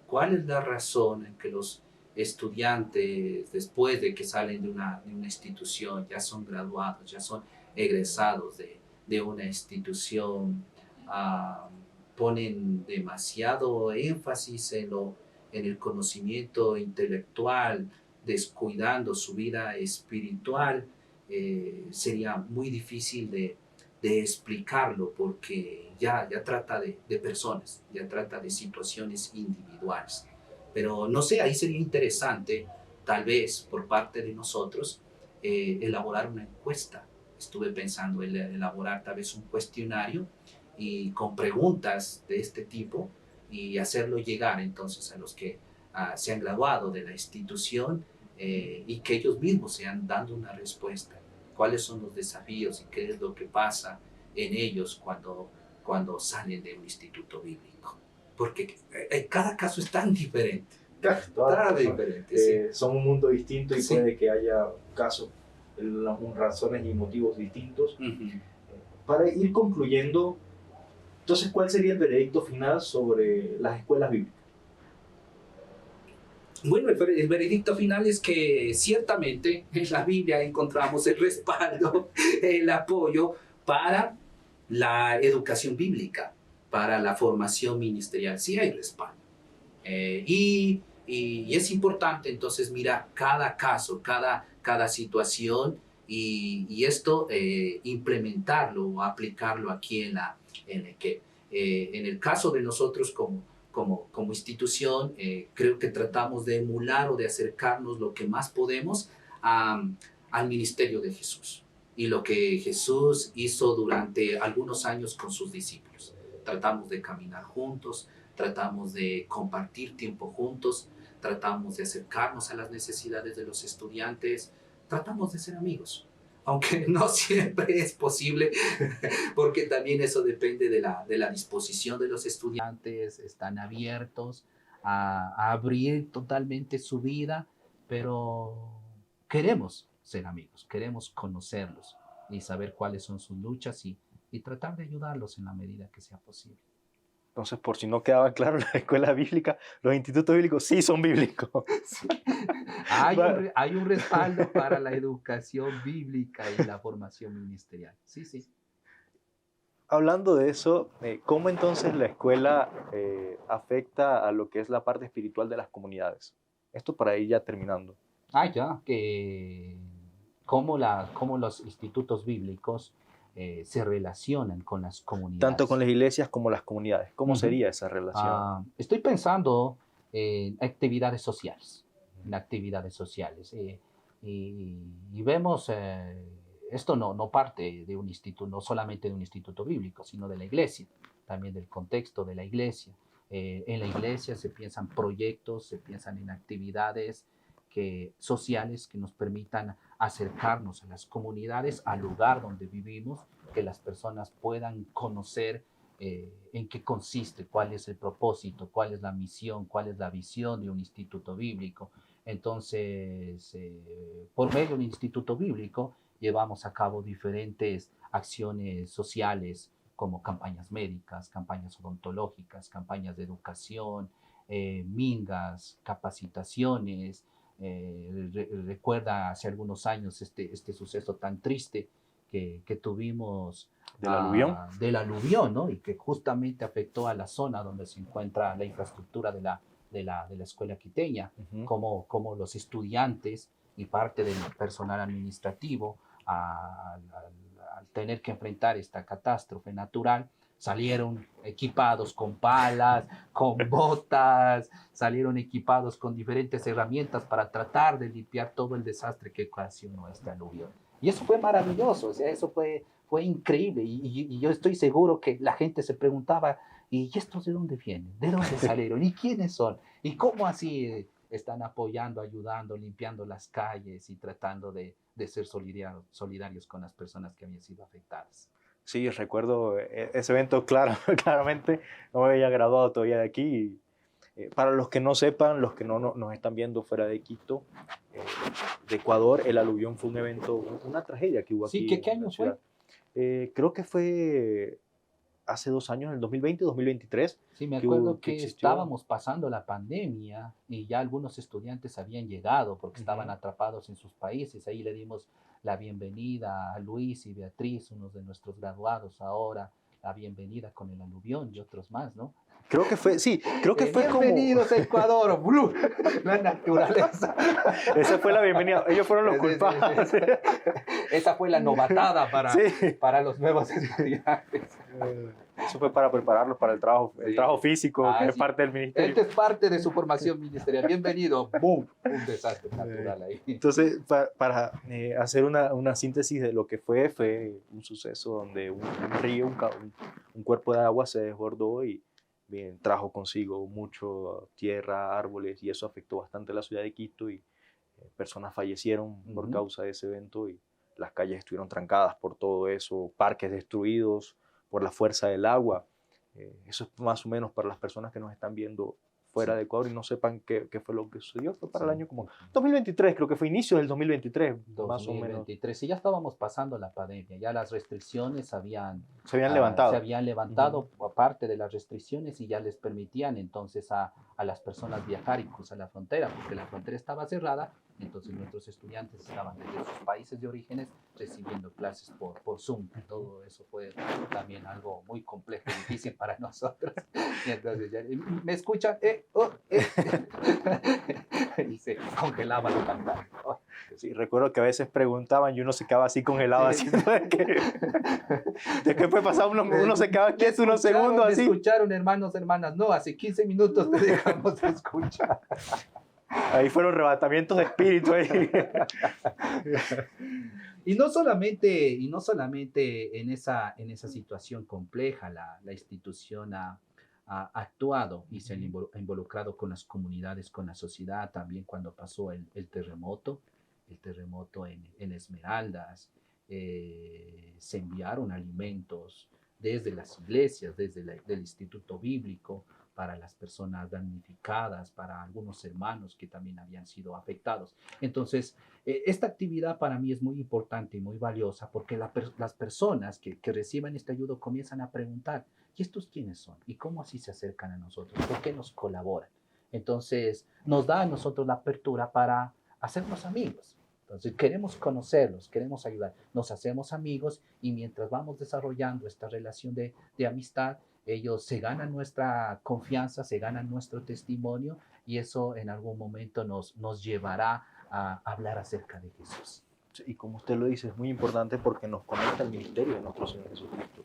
¿Cuál es la razón en que los estudiantes, después de que salen de una institución, ya son graduados, ya son egresados de una institución, uh, ponen demasiado énfasis en el conocimiento intelectual, descuidando su vida espiritual? Sería muy difícil de explicarlo porque ya trata de personas, ya trata de situaciones individuales. Pero no sé, ahí sería interesante, tal vez por parte de nosotros, elaborar una encuesta. Estuve pensando en elaborar tal vez un cuestionario y con preguntas de este tipo y hacerlo llegar entonces a los que se han graduado de la institución y que ellos mismos sean dando una respuesta. ¿Cuáles son los desafíos y qué es lo que pasa en ellos cuando salen de un instituto bíblico? Porque cada caso es tan diferente. Claro, Diferente, sí. son un mundo distinto y Sí. puede que haya casos, razones y motivos distintos. Para ir concluyendo, entonces, ¿cuál sería el veredicto final sobre las escuelas bíblicas? Bueno, el veredicto final es que ciertamente en la Biblia encontramos el respaldo, el apoyo para la educación bíblica, para la formación ministerial. Sí hay respaldo. Y es importante entonces mirar cada caso, cada situación y esto implementarlo o aplicarlo aquí en el caso de nosotros como institución, creo que tratamos de emular o de acercarnos lo que más podemos al ministerio de Jesús y lo que Jesús hizo durante algunos años con sus discípulos. Tratamos de caminar juntos, tratamos de compartir tiempo juntos, tratamos de acercarnos a las necesidades de los estudiantes, tratamos de ser amigos, aunque no siempre es posible, porque también eso depende de la disposición de los estudiantes, están abiertos a abrir totalmente su vida, pero queremos ser amigos, queremos conocerlos y saber cuáles son sus luchas y tratar de ayudarlos en la medida que sea posible. Entonces, por si no quedaba claro, la escuela bíblica, los institutos bíblicos sí son bíblicos. Hay un respaldo para la educación bíblica y la formación ministerial. Sí, sí. Hablando de eso, ¿cómo entonces la escuela afecta a lo que es la parte espiritual de las comunidades? Esto para ir ya terminando. Ya, que cómo los institutos bíblicos se relacionan con las comunidades. Tanto con las iglesias como las comunidades. ¿Cómo sería esa relación? Estoy pensando en actividades sociales. En actividades sociales. Y vemos, esto no parte de un instituto, no solamente de un instituto bíblico, sino de la iglesia, también del contexto de la iglesia. En la iglesia se piensan proyectos, se piensan en actividades sociales que nos permitan acercarnos a las comunidades, al lugar donde vivimos, que las personas puedan conocer en qué consiste, cuál es el propósito, cuál es la misión, cuál es la visión de un instituto bíblico. Entonces, por medio de un instituto bíblico, llevamos a cabo diferentes acciones sociales como campañas médicas, campañas odontológicas, campañas de educación, mingas, capacitaciones. Recuerda hace algunos años este suceso tan triste que tuvimos del aluvión, ¿no? Y que justamente afectó a la zona donde se encuentra la infraestructura de la escuela quiteña, como los estudiantes y parte del personal administrativo al tener que enfrentar esta catástrofe natural, salieron equipados con palas, con botas, salieron equipados con diferentes herramientas para tratar de limpiar todo el desastre que ocasionó este aluvión. Y eso fue maravilloso, o sea, eso fue increíble. Y yo estoy seguro que la gente se preguntaba, ¿y estos de dónde vienen? ¿De dónde salieron? ¿Y quiénes son? ¿Y cómo así están apoyando, ayudando, limpiando las calles y tratando de ser solidarios con las personas que habían sido afectadas? Sí, recuerdo ese evento, claro, claramente. No me había graduado todavía de aquí. Para los que no sepan, los que no nos están viendo fuera de Quito, de Ecuador, el aluvión fue un evento, una tragedia que hubo Sí, aquí ¿qué en la año fue? ciudad. Creo que fue hace 2 años, en el 2020, 2023, Sí, me que, acuerdo que que existió. estábamos pasando la pandemia y ya algunos estudiantes habían llegado porque estaban Ujú. atrapados en sus países. Ahí le dimos la bienvenida a Luis y Beatriz, unos de nuestros graduados ahora, la bienvenida con el aluvión y otros más, ¿no? Creo que fue, sí, creo que fue como, Bienvenidos a Ecuador, ¡Blu! La naturaleza. esa fue la bienvenida, ellos fueron los Sí, sí, sí. culpables. Esa fue la novatada Sí. para los nuevos estudiantes. Eso fue para prepararlos para el Sí. trabajo físico, que es Sí. parte del ministerio. Este es parte de su formación ministerial. Bienvenido. ¡Boom! Un desastre natural ahí. Entonces, para hacer una síntesis de lo que fue un suceso donde un río, un cuerpo de agua se desbordó y bien, trajo consigo mucho tierra, árboles, y eso afectó bastante la ciudad de Quito, y personas fallecieron por causa de ese evento, y las calles estuvieron trancadas por todo eso, parques destruidos por la fuerza del agua. Eso es más o menos para las personas que nos están viendo fuera Sí. de Ecuador y no sepan qué fue lo que sucedió. Fue para el Sí. año como 2023, creo que fue inicio del 2023, más o menos. 2023. Y ya estábamos pasando la pandemia, ya las restricciones Se habían se levantado. habían levantado, aparte de las restricciones, y ya les permitían entonces a las personas viajar y cruzar la frontera, porque la frontera estaba cerrada. Entonces nuestros estudiantes estaban desde sus países de orígenes recibiendo clases por Zoom. Todo eso fue también algo muy complejo y difícil para nosotros. Y entonces ya, ¿me escuchan? Y se congelaba la pantalla. Sí, recuerdo que a veces preguntaban y uno se quedaba así congelado, Sí. haciendo de que fue pasado uno se quedaba quieto unos segundos ¿Me así. escucharon, hermanos, hermanas? No, hace 15 minutos te dejamos de escuchar. Ahí fueron arrebatamientos de espíritu ahí. Y no solamente en esa situación compleja la institución ha actuado y se ha involucrado con las comunidades, con la sociedad, también cuando pasó el terremoto en Esmeraldas. Se enviaron alimentos desde las iglesias, desde del Instituto Bíblico, para las personas damnificadas, para algunos hermanos que también habían sido afectados. Entonces, esta actividad para mí es muy importante y muy valiosa porque las personas que reciben esta ayuda comienzan a preguntar, ¿y estos quiénes son? ¿Y cómo así se acercan a nosotros? ¿Por qué nos colaboran? Entonces, nos da a nosotros la apertura para hacernos amigos. Entonces, queremos conocerlos, queremos ayudar, nos hacemos amigos y mientras vamos desarrollando esta relación de amistad, ellos se ganan nuestra confianza, se ganan nuestro testimonio y eso en algún momento nos llevará a hablar acerca de Jesús. Y como usted lo dice, es muy importante porque nos conecta al ministerio de nuestro Señor Jesucristo.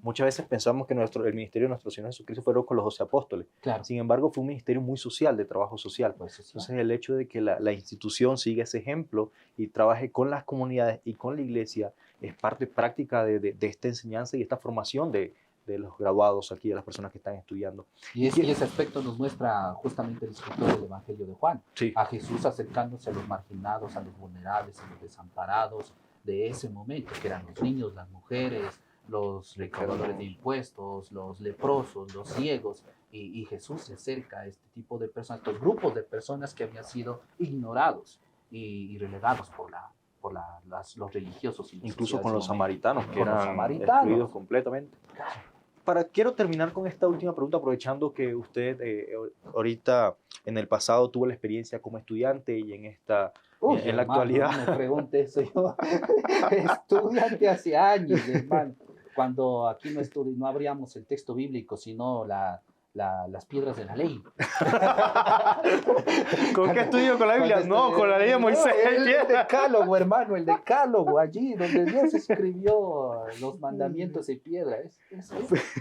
Muchas veces pensamos que el ministerio de nuestro Señor Jesucristo fueron con los 12 apóstoles. Claro. Sin embargo, fue un ministerio muy social, de trabajo social. Entonces, el hecho de que la institución siga ese ejemplo y trabaje con las comunidades y con la iglesia es parte práctica de esta enseñanza y esta formación de los graduados aquí, de las personas que están estudiando. Y ese aspecto nos muestra justamente el escritor del Evangelio de Juan. Sí. A Jesús acercándose a los marginados, a los vulnerables, a los desamparados de ese momento, que eran los niños, las mujeres, los recaudadores de impuestos, los leprosos, los ciegos, y Jesús se acerca a este tipo de personas, estos grupos de personas que habían sido ignorados y relegados por los religiosos. Incluso con los samaritanos, que eran excluidos completamente. Quiero terminar con esta última pregunta, aprovechando que usted ahorita en el pasado tuvo la experiencia como estudiante y en la actualidad. No me pregunte eso, yo estudiante hace años, hermano, cuando aquí no abríamos el texto bíblico, sino las piedras de la ley. ¿Con qué estudio? ¿Con la Biblia? No, con la ley de Moisés. El decálogo, hermano, el decálogo, allí donde Dios escribió los mandamientos en piedra.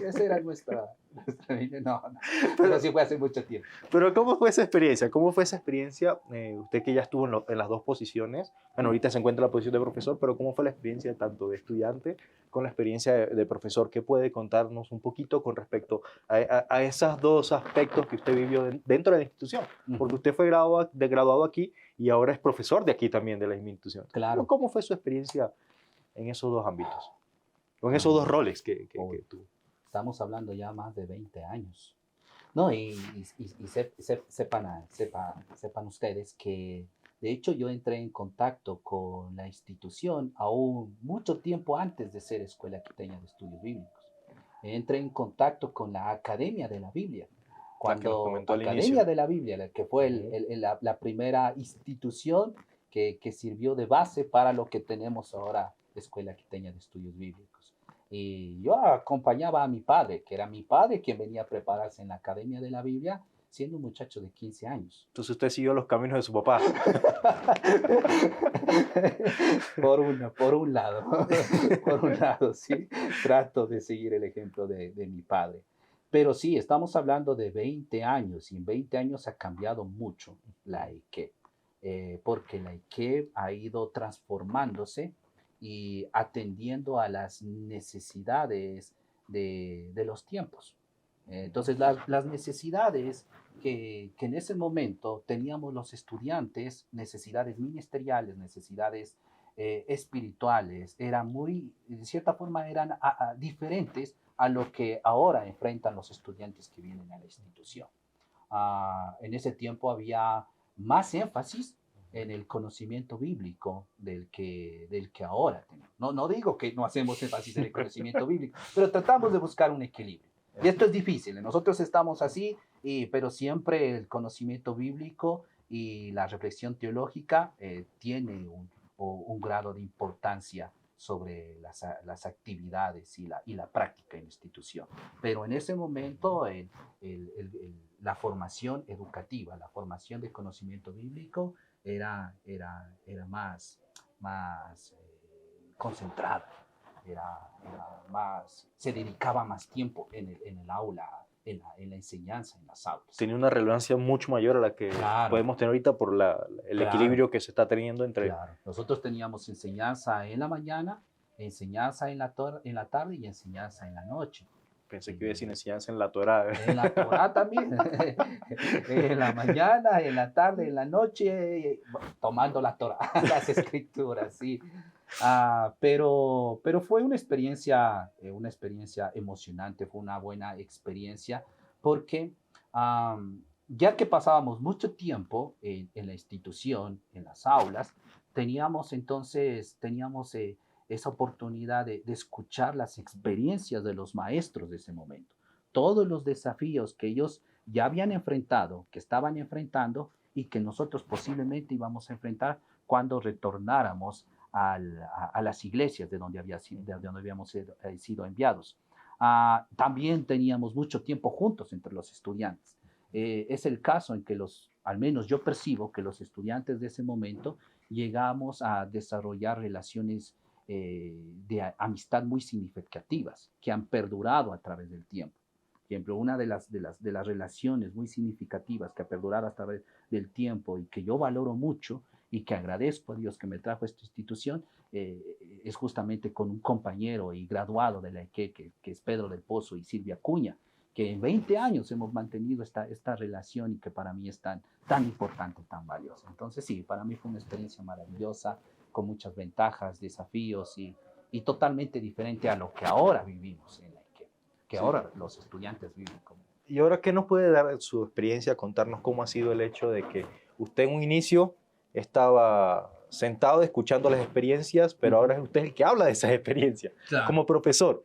Esa era nuestra Nuestra Biblia, no, no. Pero sí fue hace mucho tiempo. Pero ¿cómo fue esa experiencia? ¿Cómo fue esa experiencia? Usted que ya estuvo en las dos posiciones, bueno, ahorita se encuentra en la posición de profesor, pero ¿cómo fue la experiencia tanto de estudiante con la experiencia de profesor? ¿Qué puede contarnos un poquito con respecto a esos dos aspectos que usted vivió dentro de la institución? Porque usted fue graduado aquí y ahora es profesor de aquí también, de la misma institución. Claro. ¿Cómo fue su experiencia en esos dos ámbitos? O en esos dos roles que tuvo. Estamos hablando ya más de 20 años. No, y sepan ustedes que, de hecho, yo entré en contacto con la institución aún mucho tiempo antes de ser Escuela Quiteña de Estudios Bíblicos. Entré en contacto con la Academia de la Biblia. Cuando Academia de la Biblia, que fue la primera institución que sirvió de base para lo que tenemos ahora, Escuela Quiteña de Estudios Bíblicos. Y yo acompañaba a mi padre, que era mi padre quien venía a prepararse en la Academia de la Biblia, siendo un muchacho de 15 años. Entonces usted siguió los caminos de su papá. por un lado, sí, trato de seguir el ejemplo de mi padre. Pero sí, estamos hablando de 20 años y en 20 años ha cambiado mucho la EIKE, porque la EIKE ha ido transformándose y atendiendo a las necesidades de los tiempos. Entonces, las necesidades que en ese momento teníamos los estudiantes, necesidades ministeriales, necesidades espirituales, eran muy, de cierta forma, eran diferentes a lo que ahora enfrentan los estudiantes que vienen a la institución. En ese tiempo había más énfasis en el conocimiento bíblico del que ahora tenemos. No digo que no hacemos énfasis en el conocimiento bíblico, pero tratamos de buscar un equilibrio. Y esto es difícil. Nosotros estamos así, pero siempre el conocimiento bíblico y la reflexión teológica tiene un grado de importancia sobre las actividades y la práctica en la institución. Pero en ese momento la formación educativa, la formación de conocimiento bíblico era más concentrada, se dedicaba más tiempo en el aula, en la enseñanza, en las aulas. Tenía una relevancia mucho mayor a la que podemos tener ahorita por el equilibrio que se está teniendo entre... Claro, nosotros teníamos enseñanza en la mañana, enseñanza en la tarde y enseñanza en la noche. Pensé que iba a decir enseñanza en la Torá. En la Torá también. En la mañana, en la tarde, en la noche, tomando la Torá, las escrituras, sí. Pero fue una experiencia emocionante, fue una buena experiencia, porque ya que pasábamos mucho tiempo en la institución, en las aulas, teníamos esa oportunidad de escuchar las experiencias de los maestros de ese momento, todos los desafíos que ellos ya habían enfrentado, que estaban enfrentando y que nosotros posiblemente íbamos a enfrentar cuando retornáramos a las iglesias de donde habíamos sido enviados. También teníamos mucho tiempo juntos entre los estudiantes. Es el caso en que al menos yo percibo que los estudiantes de ese momento llegamos a desarrollar relaciones de amistad muy significativas que han perdurado a través del tiempo. Por ejemplo, una de las relaciones muy significativas que ha perdurado a través del tiempo y que yo valoro mucho y que agradezco a Dios que me trajo a esta institución, es justamente con un compañero y graduado de la EIKE, que es Pedro del Pozo y Silvia Cuña, que en 20 años hemos mantenido esta relación y que para mí es tan importante, tan valiosa. Entonces sí, para mí fue una experiencia maravillosa, con muchas ventajas, desafíos y totalmente diferente a lo que ahora vivimos en la EIKE, que sí, ahora los estudiantes viven como. ¿Y ahora qué nos puede dar su experiencia, contarnos cómo ha sido el hecho de que usted en un inicio estaba sentado escuchando las experiencias, pero ahora es usted el que habla de esas experiencias? Claro. Como profesor,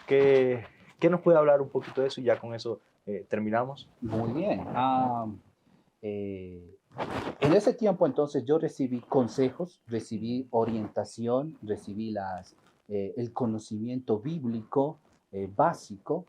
¿qué nos puede hablar un poquito de eso? Y ya con eso terminamos. Muy bien. En ese tiempo entonces yo recibí consejos, recibí orientación, recibí el conocimiento bíblico básico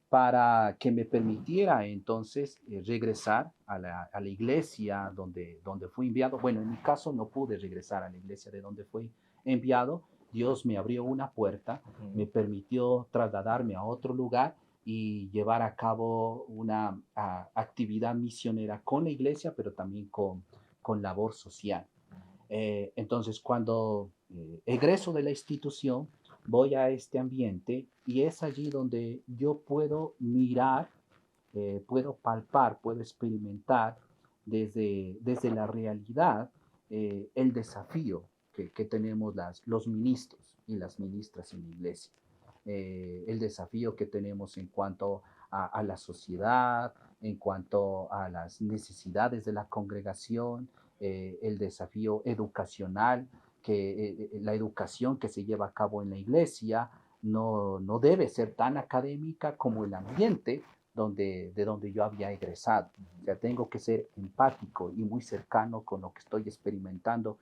para que me permitiera entonces regresar a la iglesia donde fui enviado. Bueno, en mi caso no pude regresar a la iglesia de donde fui enviado. Dios me abrió una puerta, me permitió trasladarme a otro lugar y llevar a cabo una actividad misionera con la iglesia, pero también con labor social. Entonces, cuando egreso de la institución, voy a este ambiente y es allí donde yo puedo mirar, puedo palpar, puedo experimentar desde la realidad el desafío que tenemos los ministros y las ministras en la iglesia. El desafío que tenemos en cuanto a la sociedad, en cuanto a las necesidades de la congregación, el desafío educacional, que la educación que se lleva a cabo en la iglesia no debe ser tan académica como el ambiente de donde yo había egresado. O sea, tengo que ser empático y muy cercano con lo que estoy experimentando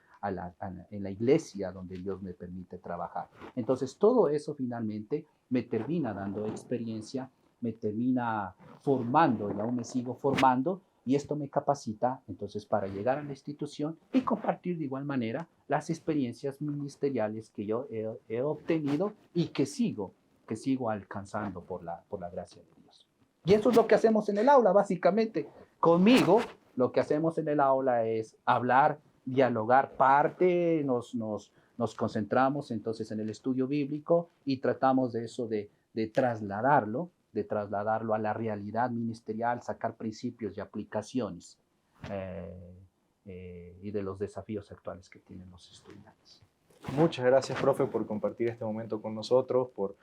en la iglesia donde Dios me permite trabajar. Entonces, todo eso finalmente me termina dando experiencia, me termina formando y aún me sigo formando, y esto me capacita entonces para llegar a la institución y compartir de igual manera las experiencias ministeriales que yo he obtenido y que sigo alcanzando por la gracia de Dios. Y eso es lo que hacemos en el aula, básicamente. Conmigo, lo que hacemos en el aula es hablar, dialogar, nos concentramos entonces en el estudio bíblico y tratamos de eso, de trasladarlo a la realidad ministerial, sacar principios y aplicaciones y de los desafíos actuales que tienen los estudiantes. Muchas gracias, profe, por compartir este momento con nosotros, por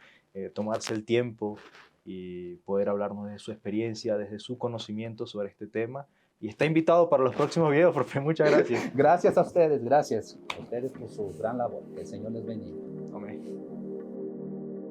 tomarse el tiempo y poder hablarnos de su experiencia, desde su conocimiento sobre este tema. Y está invitado para los próximos videos, profe. Muchas gracias. Gracias a ustedes por su gran labor. Que el Señor les bendiga. Amén.